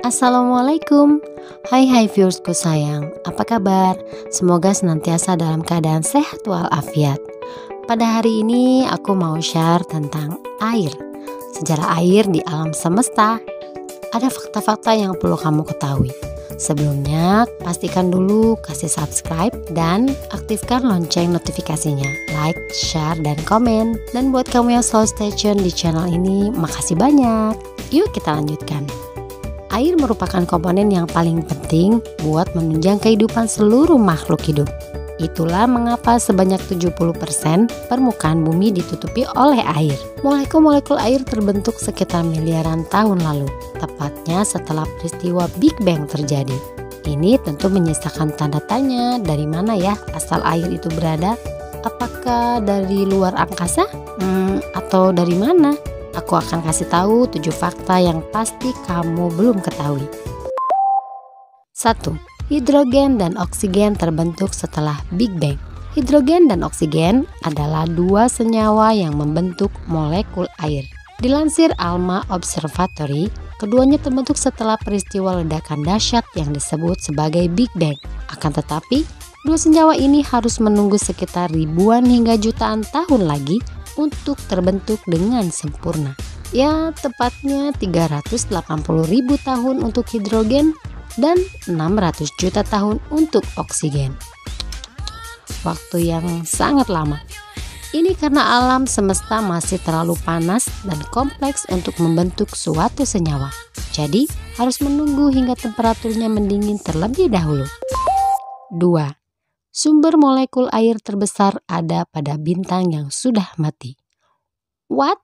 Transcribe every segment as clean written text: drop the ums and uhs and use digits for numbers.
Assalamualaikum. Hai viewersku sayang, apa kabar? Semoga senantiasa dalam keadaan sehat walafiat. Pada hari ini aku mau share tentang air, sejarah air di alam semesta. Ada fakta-fakta yang perlu kamu ketahui. Sebelumnya, pastikan dulu kasih subscribe dan aktifkan lonceng notifikasinya. Like, share, dan komen. Dan buat kamu yang selalu stay tune di channel ini, makasih banyak. Yuk kita lanjutkan. Air merupakan komponen yang paling penting buat menunjang kehidupan seluruh makhluk hidup. Itulah mengapa sebanyak 70% permukaan bumi ditutupi oleh air. Molekul-molekul air terbentuk sekitar miliaran tahun lalu, tepatnya setelah peristiwa Big Bang terjadi. Ini tentu menyisakan tanda tanya, dari mana ya asal air itu berada? Apakah dari luar angkasa? Atau dari mana? Aku akan kasih tahu 7 fakta yang pasti kamu belum ketahui. 1. Hidrogen dan oksigen terbentuk setelah Big Bang. Hidrogen dan oksigen adalah dua senyawa yang membentuk molekul air. Dilansir ALMA Observatory, keduanya terbentuk setelah peristiwa ledakan dahsyat yang disebut sebagai Big Bang. Akan tetapi, dua senyawa ini harus menunggu sekitar ribuan hingga jutaan tahun lagi untuk terbentuk dengan sempurna. Ya, tepatnya 380.000 tahun untuk hidrogen dan 600 juta tahun untuk oksigen. Waktu yang sangat lama. Ini karena alam semesta masih terlalu panas dan kompleks untuk membentuk suatu senyawa. Jadi, harus menunggu hingga temperaturnya mendingin terlebih dahulu. 2. Sumber molekul air terbesar ada pada bintang yang sudah mati. What?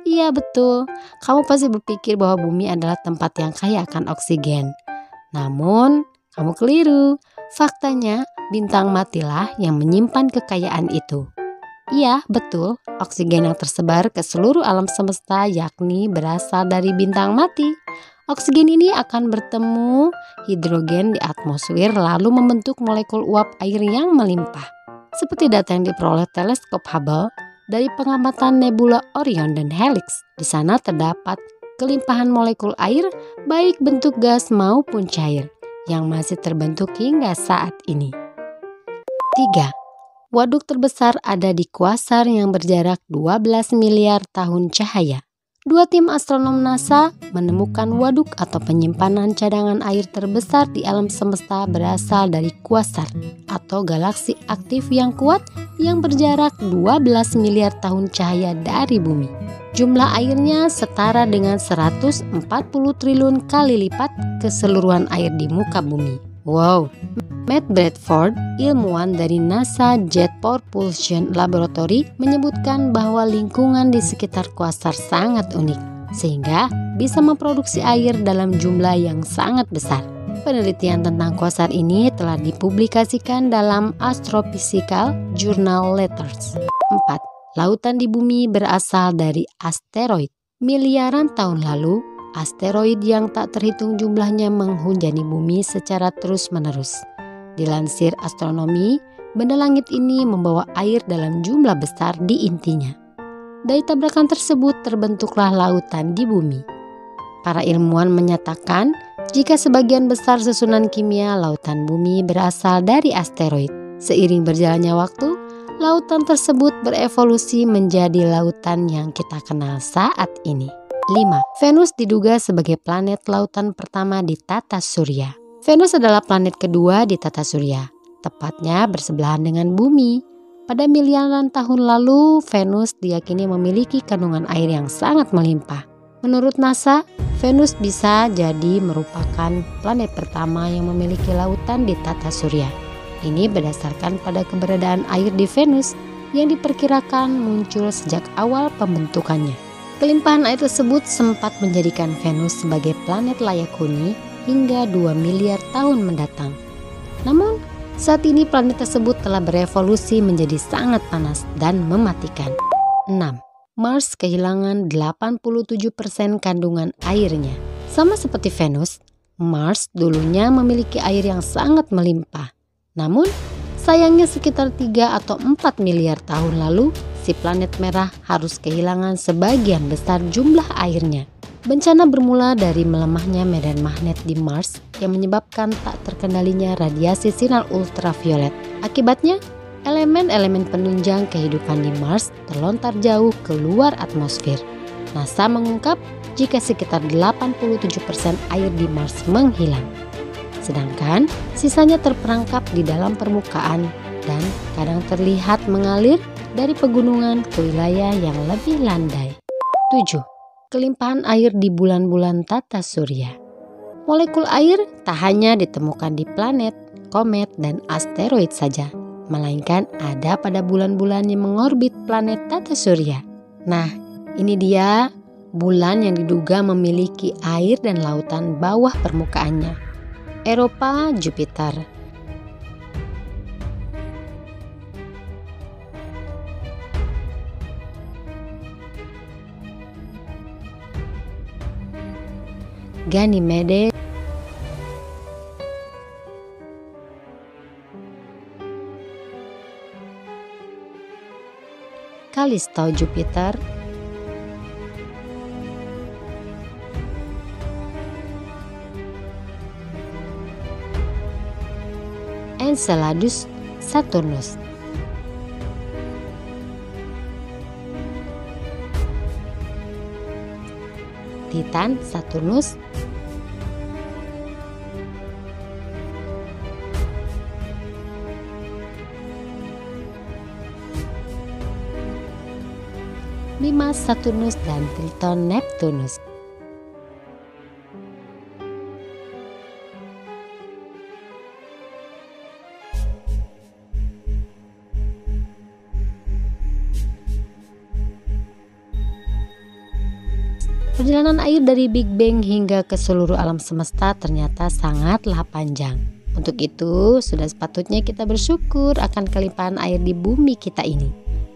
Iya betul, kamu pasti berpikir bahwa bumi adalah tempat yang kaya akan oksigen. Namun, kamu keliru. Faktanya, bintang matilah yang menyimpan kekayaan itu. Iya betul, oksigen yang tersebar ke seluruh alam semesta yakni berasal dari bintang mati. Oksigen ini akan bertemu hidrogen di atmosfer lalu membentuk molekul uap air yang melimpah. Seperti data yang diperoleh teleskop Hubble dari pengamatan nebula Orion dan Helix. Di sana terdapat kelimpahan molekul air baik bentuk gas maupun cair yang masih terbentuk hingga saat ini. 3. Waduk terbesar ada di kuasar yang berjarak 12 miliar tahun cahaya. Dua tim astronom NASA menemukan waduk atau penyimpanan cadangan air terbesar di alam semesta berasal dari kuasar atau galaksi aktif yang kuat yang berjarak 12 miliar tahun cahaya dari bumi. Jumlah airnya setara dengan 140 triliun kali lipat keseluruhan air di muka bumi. Wow! Matt Bradford, ilmuwan dari NASA Jet Propulsion Laboratory, menyebutkan bahwa lingkungan di sekitar kuasar sangat unik, sehingga bisa memproduksi air dalam jumlah yang sangat besar. Penelitian tentang kuasar ini telah dipublikasikan dalam Astrophysical Journal Letters. 4. Lautan di bumi berasal dari asteroid. Miliaran tahun lalu, asteroid yang tak terhitung jumlahnya menghujani bumi secara terus-menerus. Dilansir astronomi, benda langit ini membawa air dalam jumlah besar di intinya. Dari tabrakan tersebut terbentuklah lautan di bumi. Para ilmuwan menyatakan jika sebagian besar susunan kimia lautan bumi berasal dari asteroid. Seiring berjalannya waktu, lautan tersebut berevolusi menjadi lautan yang kita kenal saat ini. 5. Venus diduga sebagai planet lautan pertama di tata surya. Venus adalah planet kedua di tata surya, tepatnya bersebelahan dengan bumi. Pada miliaran tahun lalu, Venus diyakini memiliki kandungan air yang sangat melimpah. Menurut NASA, Venus bisa jadi merupakan planet pertama yang memiliki lautan di tata surya. Ini berdasarkan pada keberadaan air di Venus yang diperkirakan muncul sejak awal pembentukannya. Kelimpahan air tersebut sempat menjadikan Venus sebagai planet layak huni hingga 2 miliar tahun mendatang. Namun, saat ini planet tersebut telah berevolusi menjadi sangat panas dan mematikan. 6. Mars kehilangan 87% kandungan airnya. Sama seperti Venus, Mars dulunya memiliki air yang sangat melimpah. Namun, sayangnya sekitar 3 atau 4 miliar tahun lalu, si planet merah harus kehilangan sebagian besar jumlah airnya. Bencana bermula dari melemahnya medan magnet di Mars yang menyebabkan tak terkendalinya radiasi sinar ultraviolet. Akibatnya, elemen-elemen penunjang kehidupan di Mars terlontar jauh keluar atmosfer. NASA mengungkap jika sekitar 87% air di Mars menghilang. Sedangkan sisanya terperangkap di dalam permukaan dan kadang terlihat mengalir dari pegunungan ke wilayah yang lebih landai. 7. Kelimpahan air di bulan-bulan tata surya. Molekul air tak hanya ditemukan di planet, komet, dan asteroid saja, melainkan ada pada bulan-bulan yang mengorbit planet tata surya. Nah, ini dia bulan yang diduga memiliki air dan lautan bawah permukaannya. Eropa, Jupiter. Ganymede, Callisto, Jupiter, Enceladus, Saturnus. Titan, Saturnus, Mimas, Saturnus, dan Triton, Neptunus. Perjalanan air dari Big Bang hingga ke seluruh alam semesta ternyata sangatlah panjang. Untuk itu, sudah sepatutnya kita bersyukur akan kelimpahan air di bumi kita ini.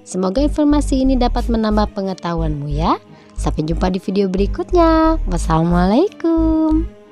Semoga informasi ini dapat menambah pengetahuanmu ya. Sampai jumpa di video berikutnya. Wassalamualaikum.